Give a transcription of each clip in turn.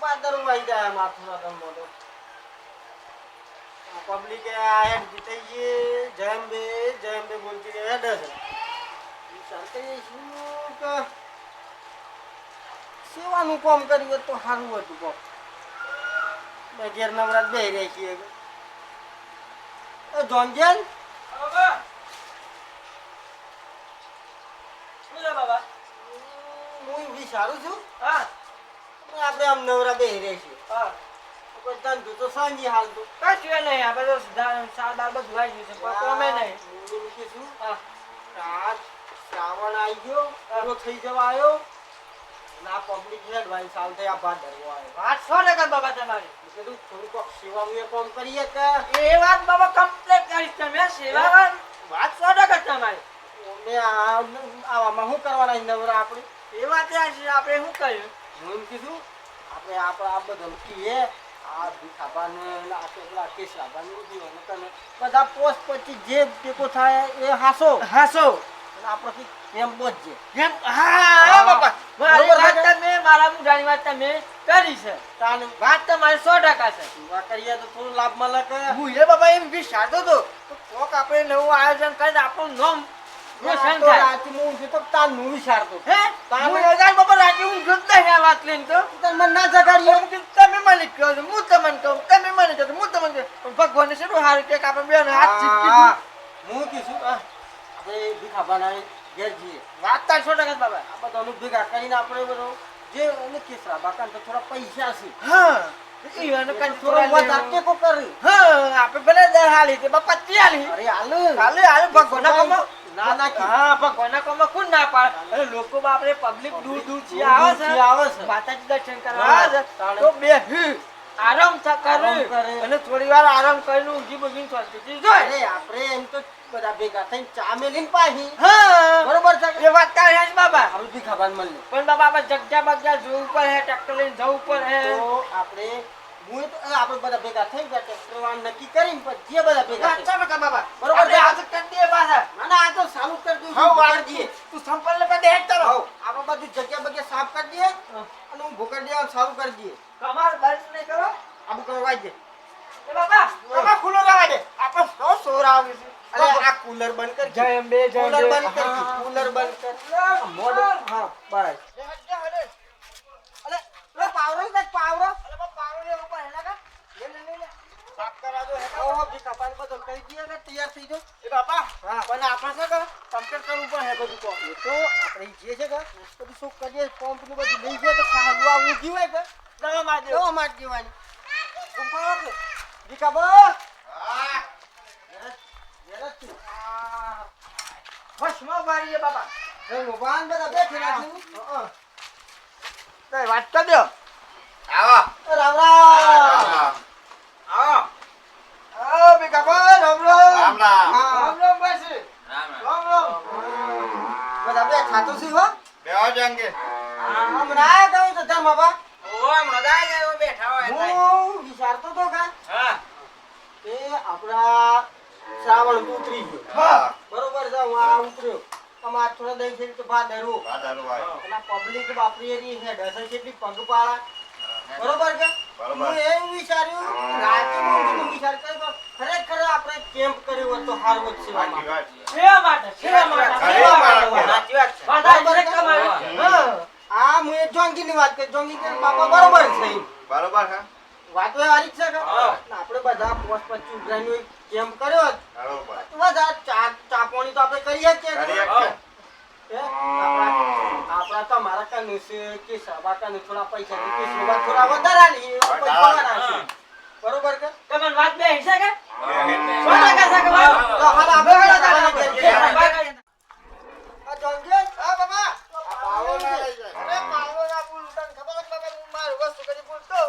પાદર વાઈ જાય માથું ના તમ મોટો પબ્લિક આ હેડ જીતે જયંબે બોલતી હેડ છે સરકારી શું કે સેવાનું કામ કર્યું તો સારું હતું કોમ બે ઘેર નવરાત બે રહી છીએ જોનજન બાબા હું વિચારું છું હા આપણે આમ નવરા બે રહી છીએ હા કોઈ ધંધો તો સાંજે હાલતું કશું નહીં આપણે તો સાર દાળ બધું આવી ગયું છે પણ કોમે નહીં હું કીધું હા રાત શ્રાવણ આવી ગયો પૂરો થઈ જવા આવ્યો ના પબ્લિક હેડ ભાઈ સાલ થઈ આ બાદ ડરવો આવ્યો વાત 100% બાબા તમારી કીધું થોડું કોક સેવાનું કામ કરીએ કે એ વાત બાબા કમ્પ્લીટ કરીશ તમે સેવા વાત 100% તમારી અમે આવામાં શું કરવાના નવરા આપણે એ વાત આપણે શું કર્યું હું એમ કીધું આપણે આ બધું કીએ આ ભીખાબાને આ પેલા કેસરાબાને જીવન બધા પોસ્ટ પછી જે ટેકો થાય એ હાસો હાસો અને આપણે એમ બોજે એમ હા બાબા મારી વાત તમે મારા મુઢાની વાત તમે કરી છે તાને વાત તમારી 100% છે સેવા કરીએ તો થોડું લાભ મળે કે હું એ બાબા એમ વિચારતો હતો તો કોક આપણે નવું આયોજન કરીને આપણું નામ રોશન થાય રાતે હું તો તાનું વિચારતો હે હું એજાન બાબા રાતે હું જોતા હે વાત લઈને તો મને ના જગાડીએ તમે મને કહો છો હું તમને કહું તમે મને કહો હું તમને કહું ભગવાને શું હારું કે આપણે બેન હાથ ચીપકી હું કીધું આપણે ભીખાબાના ઘેર જઈએ વાત તાર 100% બાબા આ બધાનું ભેગા કરીને આપણે બધો જે અને કેસરા બાકા તો થોડા પૈસા છે હા ઈવાનો કઈ થોડો વધારે ટેકો કરી હા આપણે ભલે દર હાલી તે બાપા 40 અરે હાલે ભગવાનના કામ ના ના હા ભગવાનના કામ કોણ ના પાડે અરે લોકો બાપરે પબ્લિક દૂર થી આવે છે માતાજી દર્શન કરવા આવે છે તો બે આરામ કરે અને થોડી વાર આરામ કરીને ઊંઘી બગીને શાંતિથી જોય અરે આપણે એમ તો બધા ભેગા થઈને ચા મેલીને પાહી હા બરોબર છે એ વાત તારી હે બાબા આપણે ભીખાબાને મળીએ પણ બાબા આપણે જગ્યા બગ્યા જોવું પડે હે ટ્રેક્ટર લઈને જવું પડે હે તો આપણે હું તો આપણે બધા ભેગા થઈ ગયા ટ્રેક્ટર વાળા નક્કી કરીને પછી જે બધા ભેગા થઈ ચાલો કા બાબા બરોબર છે આજ કરી દે પાછા ના ના આ તો ચાલુ કરી દઉં હા વાર દઈએ તું સંપલ ને બધે હેડ ચાલો આપણે બધું જગ્યા બગ્યા સાફ કરી દઈએ અને હું ભૂકર દેવા ચાલુ કરી દઈએ કમાલ બંધ નહીં કરો આબુ કરવા દે એ બાબા બાબા ખુલ્લો રહેવા દે આપણે સો સોર આવે છે અરે આ કુલર બંધ કર જય અંબે જય કુલર બંધ કર કુલર બંધ કર મોડ હા બસ અરે લો પાવરો દે પાવરો અરે બાબા પાવરો લે ઉપર હેલા કા લે સાફ કરા દો ઓહો ભીખા પાણી બધું કરી દઈએ કે તૈયાર થઈ જાવ એ બાબા હા પણ આપણે છે કે કમ્પ્લીટ કરવું પડે હે બધું કોમ એ તો આપણે જે છે કે બધું શું કરીએ પંપ નું બધું લઈ જાય તો ખાલું આવું ગયું હોય કે દવા માં દે દવા માર દેવાની ઉભા કે ભીખા બો હા હોશમાં વારીએ બાબા ભગવાન બધા બેઠેલા છે કઈ વાત કર દો આવો રામ રામ આવો ઓ બેકા રામ રામ રામ રામ બસ રામ રામ રામ બધા બેઠા તો છે હો બેહો જંગે હમણાં કહું તો ધર્મ બાબા ઓ મજા આવે બેઠા હોય હું વિચારતો તો કા હા કે આપણા શ્રાવણ ઉતરી ગયો હા બરોબર છે હું આ ઉતર્યો અમાર થોડા દઈ છે તો બા ડરું વાદારું ભાઈ અને પબ્લિક વાપરી રહી છે ડસર કેટલી પગપાળા બરોબર કે બરોબર. હું એવું વિચાર્યું રાતે હું વિચાર કર્યો ખરેખર આપણે કેમ્પ કર્યો હોત તો સારું જ છે સાચી વાત છે. સેવા માટે સેવા માટે સાચી વાત છે. બરોબર તમારી આ હું એ જોંગીની વાત કરી જોંગી કે બાપા બરોબર છે બરોબર છે વાત હારી જ છે કે હા. આપણે બધા પોસ્ટ 25 ઉઘરાણીનો એક કેમ્પ કર્યો હોત બરોબર તો બધા ચા પાણી તો આપણે કરીએ જ છીએ કરીએ કે? કે? હે? આપણા તો મારા કાને છે કે સભા કાને થોડા પૈસા છે કે સભા થોડા વધારા લઈએ એવા પૈસા વધારા છે. બરોબર કે તમને વાત બે હિસ્સા કે બે તો હાલ આપણે ઘરે જવાના છે. બાબા આ જોંગે હા બાબા આ પાવડો ના લઈ જાય. અરે પાવડો ના બોલ તને ખબર છે બાબા હું મારું વસ્તુ કરી બોલતો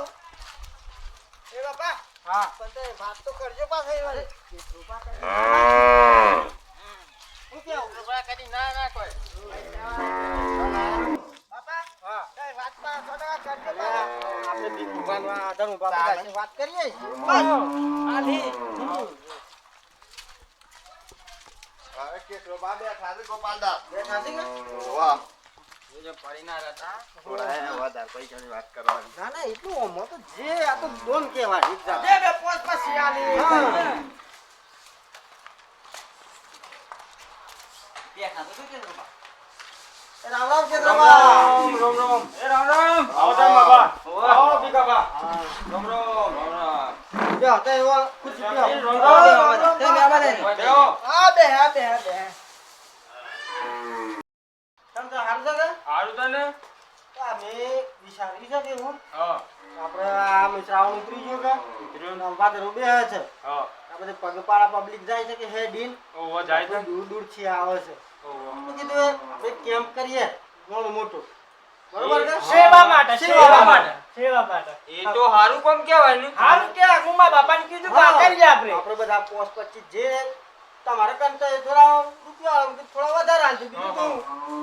એ બાબા હા પણ તે વાત તો કરજો પાછા એ વાળી હું કેવું રૂપા કરી ના ના કોઈ બાબા હા કઈ વાત પા થોડા કરજો આપણે પાછા બી ભગવાનના આધાર ઉપર આપણે સાથે વાત કરીએ બસ આલી હવે કેટલો બા બેઠા છે ગોપાલદાસ બેઠા છે કે વાહ થોડા વધારે પૈસાની વાત કરવાની. ના ના એટલું ઓમો તો જે આ તો દોન કહેવાય એક જાત. દે બે પોસ પછી આલી હા. રામ રામ કેન્દ્રબા. રામ રામ એ રામ રામ આવો તાર બાબા આવો ભીખાબા રામ રામ જો તે એવો ખુરશી પે આવો. રામ રામ. તે મેવા દે. બેહો હા બે હા બે હા બે. તમ તો હાલ છે કે હારું તને આ મે વિચારી છે કે હું હા આપણે આ મિત્રાઓ ઉતરી ગયો કે ઉતર્યો ભાદરો બે છે હા આ બધે પગપાળા પબ્લિક જાય છે કે હે ડીન ઓવો જાય તો દૂર દૂર થી આવે છે ઓવો તો કીધું આપણે કેમ્પ કરીએ ઘણો મોટો બરોબર કે સેવા માટે સેવા માટે. સેવા માટે એ તો હારું કોમ કહેવાય ને. હારું કે ગુમા બાપાને કીધું કે આ કરીએ આપણે આપણે બધા પોસ પછી જે તમારે કરતા એ થોડા રૂપિયા આવે તો થોડા વધારે આલજો બીજું કહું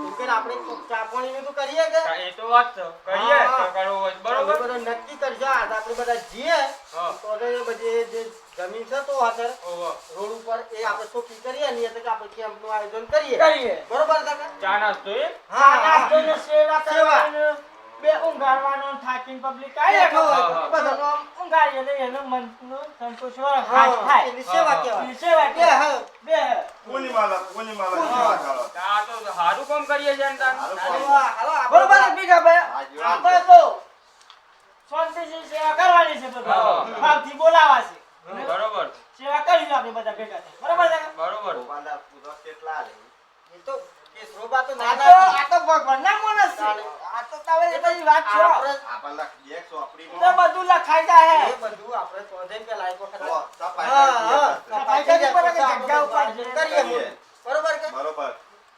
એમ કે આપણે ચા પાણી તો કરીએ કે એ તો વાત છે કરીએ હા. તો કરવો હોય તો આપણે બરોબર બધા નક્કી કરજો આજ આપણે બધા જઈએ હા. તો હવે એ બધી જે જમીન છે તો હાથર ઓવો રોડ ઉપર એ આપણે શોપિંગ કરીએ ને એટલે કે આપણે કેમ્પ નું આયોજન કરીએ કરીએ બરોબર કાકા ચા નાસ્તો એ હા, ચા નાસ્તો ને સેવા સેવા. કરવાનો બે ઊંઘાડવાનો થાકીને પબ્લિક આયે બેઠો હોય હા, તો હા. બધા. ઊંઘાડીએ એટલે એનો મનનો સંતોષ હોય હા, હાથ થાય એની સેવા હા, કહેવાય. એની સેવા બે કહેવાય. હા. બે પૂર્ણિમાલા સેવા કરો. આ તો હારું કામ કરીએ છે ને તાન. હારું હાલો, કામ. હાલો, આપણે બરોબર બધા- ને ભીખાભાઈ? હાજી વાત આપણે છે. તો શાંતિથી સેવા કરવાની છે બધા. હા. ભાવથી બોલાવા છે. બરોબર સેવા કરીશું આપણે બધા ભેગા થઈ. બરોબર છે? બરોબર. ગોપાલદાસ પૂરો કેટલા લે? એ તો કેસરોબા તો આ નાના તો- છે. આ તો ભગવાનના માણસ છે. આ તો તાવે એ બધી વાત છે. આપણે આપણને એક તો ચોપડીમાં બધું લખાઈ જાય. એ બધું આપણે તો જેમ કે લાઈફ વખત તો સફાઈ હા, કરી હા. દઈએ. સફાઈ કરી ઉપર પછી આપણે જગ્યા ઉપર આયોજન કરીએ કરીએ. બરોબર કે બરોબર.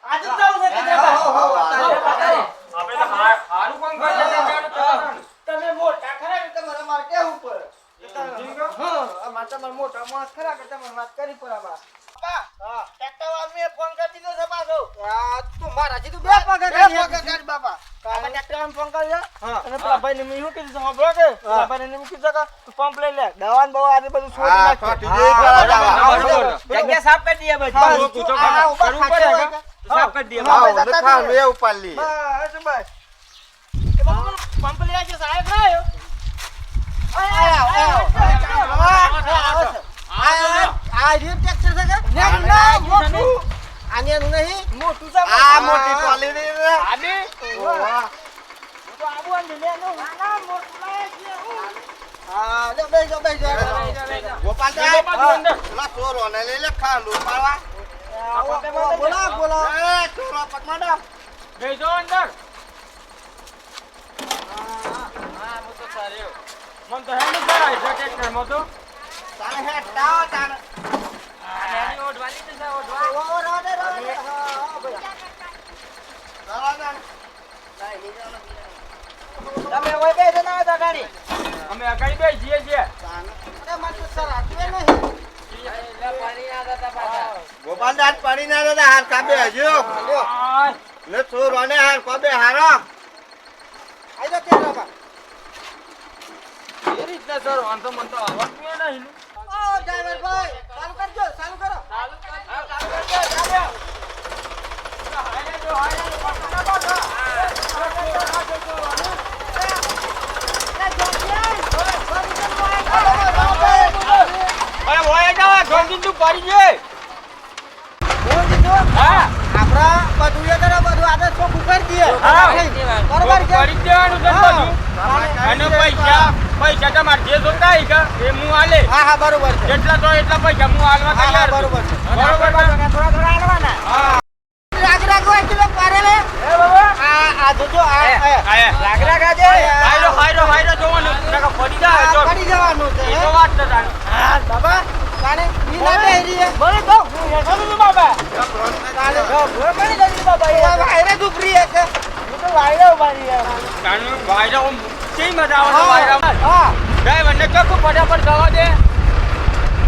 આજે જ જવું છે કે હા, જતા? હા, હા, હા, બતાવો. આપણે તો હારું કામ કરીએ છે, હા, ત્યારે હા. તમે મોટા ખરા કે તમારે મારે કેવું પડે સમજી હા અમારે તમારે મોટા માણસ ખરા કે તમારે વાત કરી પડે અમારે હા ટ્રેક્ટર વાળાને ફોન કરી દીધો છે પાછો. આ તું મારાથી તું બે પગ કરી બાપા આપણે ટ્રેક્ટર વાળાને ફોન કર્યો હા. અને પેલા ભાઈને મેં શું કીધું છે સાંભળો કે પેલા ભાઈને મેં કીધું કે તું પંપ લઈ લે દવા ને બવા આજે બધું છોડી હા, નાખજો. છોટી દે, બરાબર. જગ્યા સાફ કરી દઈએ બધી. બસ, તું તો આ ઉભા કરવું ખાચો પડે હોય કે? કે? સાફ કરી દઈએ હા, હા, જતા લખાણ રહીએ. બે ઉપર લી. બસ બસ એ બધું પંપ લઈ આવજો સાહેબ ના આવ્યો. મોટું છે આ મોટી ટોલી ની રે. આબી ઓવા. તો આબુ અને લે નો ના મોટું લાય છે. ગોપાલદાસ, અંદર. પેલા ચોરોને લઈ લે ખાંડું પાડવા. એ, ચોરો પકડો. બેસો અંદર. મન તો હેન્ડ કરાય છે ટ્રેક્ટરમાં તો. તારે હેઠ ડાવો તારે. હેન્ડ ઓઢવાની છે ઓઢવા. જવા દે. તમે ઓય બે જણા હતા ગાડી અમે અગાડી બે જઈએ છીએ. અરે મને તો સર આટલે નહીં ગોપાલદાસ પડી ના દાદા હાર કાબે હજુ. આય. ને ચોરોને હાર કાબે હારો. આઈ જો તે બાબા એ રીતના સર આમ તો મને તો આવડતું ય નહીં. ઓ ડ્રાઈવર ભાઈ ચાલુ કરજો ચાલુ કરો ચાલુ કરજો, ચાલો. હાલે જો, હાલે જો, પકડા પાછા. અરે ભોય જા, જોનજી તું પડી જાય. બોલ દીધો હા. આપડા બધું એ કરો બધું આપણે ચોખ્ખું કરી દઈએ હા. બરોબર છે પડી જ દેવાનું છે હા. બધું. અને પૈસા તમારે જે જોતા હોય કે એ હું આલે. હા હા બરોબર છે જેટલા તો એટલા પૈસા હું આલવા હા હા તૈયાર છું. બરોબર છે બરોબર ને? થોડા થોડા આલવાના હા. રાગ રાગ હોય કિલો પારે લે એ બાબા. આ જોજો આ આયા. રાગ રાગ આજે હાયરો જોવાનું. નકર પડી જાય તો. પડી જવાનું છે એ તો વાત છે તારી. હા બાબા કાને ઈ ના બેહરી હે બોલે તો હું હેઠો છું બાબા. કાને ઘર પડી જતી બાબા એ વાયરે દુખરી હે કે હું તો વાયરો ઉભારી યાર. કાનૂન વાયરો કેવી મજા આવે છે વાયરામાં. હા ડ્રાઈવરને ચોખ્ખું ફટાફટ જવા દે.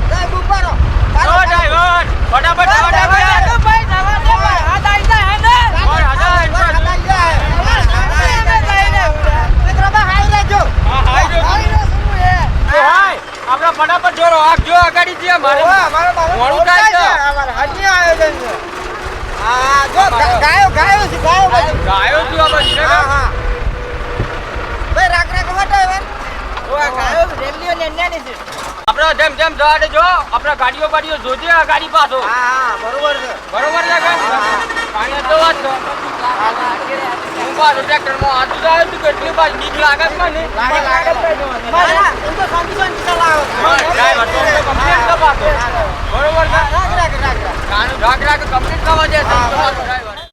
જાય બુપારો ઓ ડ્રાઈવર ફટાફટ જવા દે ભાઈ. ભાઈ જવા દે ભાઈ. આ દાઈ જાય હે ને. ઓર હદા હા હાય જો. એ હાય આપણા ફટાફટ જોરો આગ જો અગાડી જઈએ મારે મોડું થાય છે. ગાયો ગાયો છે ગાયો બાજુ. ગાયો છું આ બાજુ ને હા હા ભાઈ રાખ રાખ હટો હવે ઓ આ ગાયો રેલીઓ ને ન્યાની છે આપણે જેમ જેમ જવાડે જો આપણે ગાડીઓ ગાડીઓ જોજે આ ગાડી પાછો હા હા બરોબર છે બરોબર છે કે પાણી તો વાત છે હું પાછો ટ્રેક્ટરમાં આજુ જાય તું કેટલી બાજુ બીક લાગે છે મને મારા એમ તો શાંતિ શાંતિ ચલાવો ડ્રાઈવર તો કમ્પ્લીટ તો પાછો બરોબર છે રાખ રાખ રાખ ગાનું રાખ રાખ કમ્પ્લીટ થવા જાય તમારો ડ્રાઈવર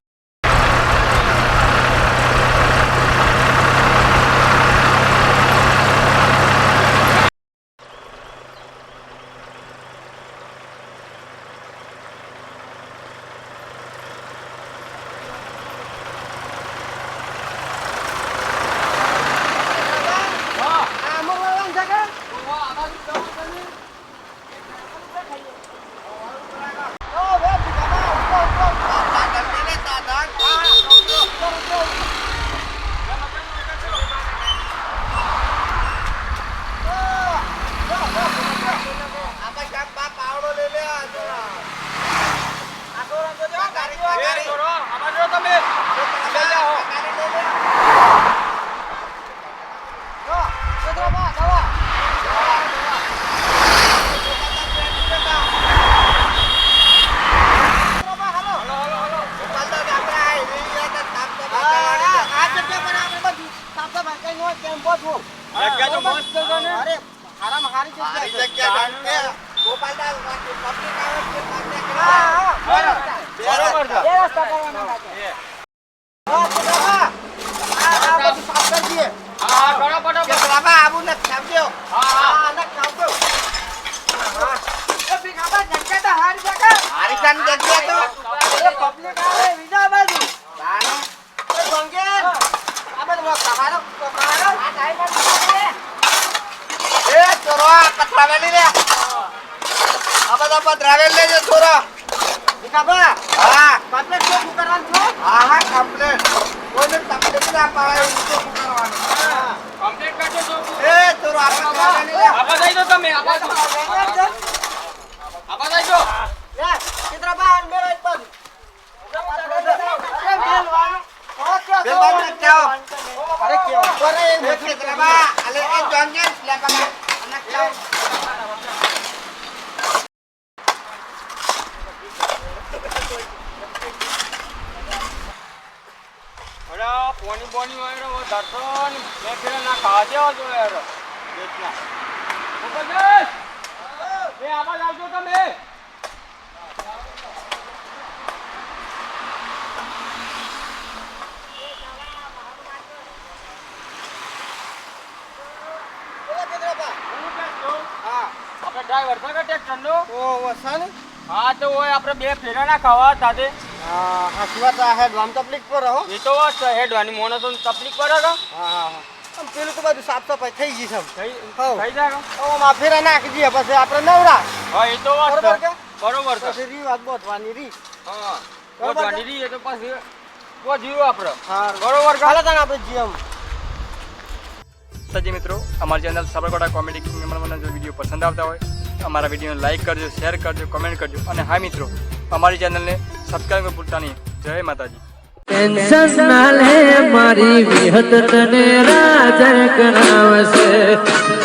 અરે હારામ હારી જગ્યા છે ગોપાલદાસ પબ્લિક આવે છે બરોબર છે એ રસ્તા કરવાના આ બધું સાફ કરી દઈએ હા ઘણો ફટાફટ બાબા આબુ ને ખાવજો હા આને ખાવજો એ ભીખાબા જગ્યા તો હારી જગ્યા હારીસાન જગ્યા તો એ પબ્લિક આવે વિજા બાજુ તાણે એ બંગેન આ બધું કહારો આ ટાઈમ એ ચોરો આ પથરાવેલી રે આ બધા પથરાવેલ લેજો ચોરો ભીખાબા હા કમ્પ્લેટ શું કરવાનું છો હા હા કમ્પ્લેટ કોઈને તકલીફ ના પાડે એવું તો કરવાનું કમ્પ્લીટ કરજો તો એ ચોરો આ પથરાવેલી રે આબા જઈ દો તમે આબા જઈ દો લે ચિત્રબા અને મેરો એક બાજુ અરે મેલવાનું બે બાજુ જાઓ અરે કેવું કરે એ એ ચિત્રબા અલે એ જોંગે લે બાબા અને જાઓ અરે પોની બોની વાળો દર્શન મે ફેર ના ખા દેવો જો યાર બેટલા ઉપદેશ એ આબા આવજો તમે હા આપણે ડ્રાઈવર છે કે ટ્રેક્ટર નો ઓ વસન હા તો ઓય આપણે બે ફેરા ના ખાવા સાથે હા હસવા તો હે ગામ તકલીફ પર હો એ તો વાત છે હેડવાની મોનો તો તકલીફ પડે કે હા હા આમ પેલું તો બધું સાફ સફાઈ થઈ ગઈ છે થઈ હઉ. થઈ જાય કે? તો માં ફેરા નાખી દઈએ પછી આપણે નવરા હા એ તો વાત બરોબર છે કે? બરોબર છે પછી રી વાત બોધવાની રી હા બરોબર તો છે? ગાડી રહી તો પછી તો જીવો આપણે હા બરોબર કે? હાલો તને આપણે જીએમ જી મિત્રો અમારી ચેનલ સાબરકાંઠા કોમેડી કિંગમાં મને જો વિડીયો પસંદ આવતા હોય અમારા વિડીયોને લાઇક કરજો શેર કરજો કમેન્ટ કરજો અને હા મિત્રો અમારી ચેનલને સબસ્ક્રાઈબ ભૂલતા નહીં જય માતાજી ટેન્શન ના લે મારી વિહત તને રાજ કરાવશે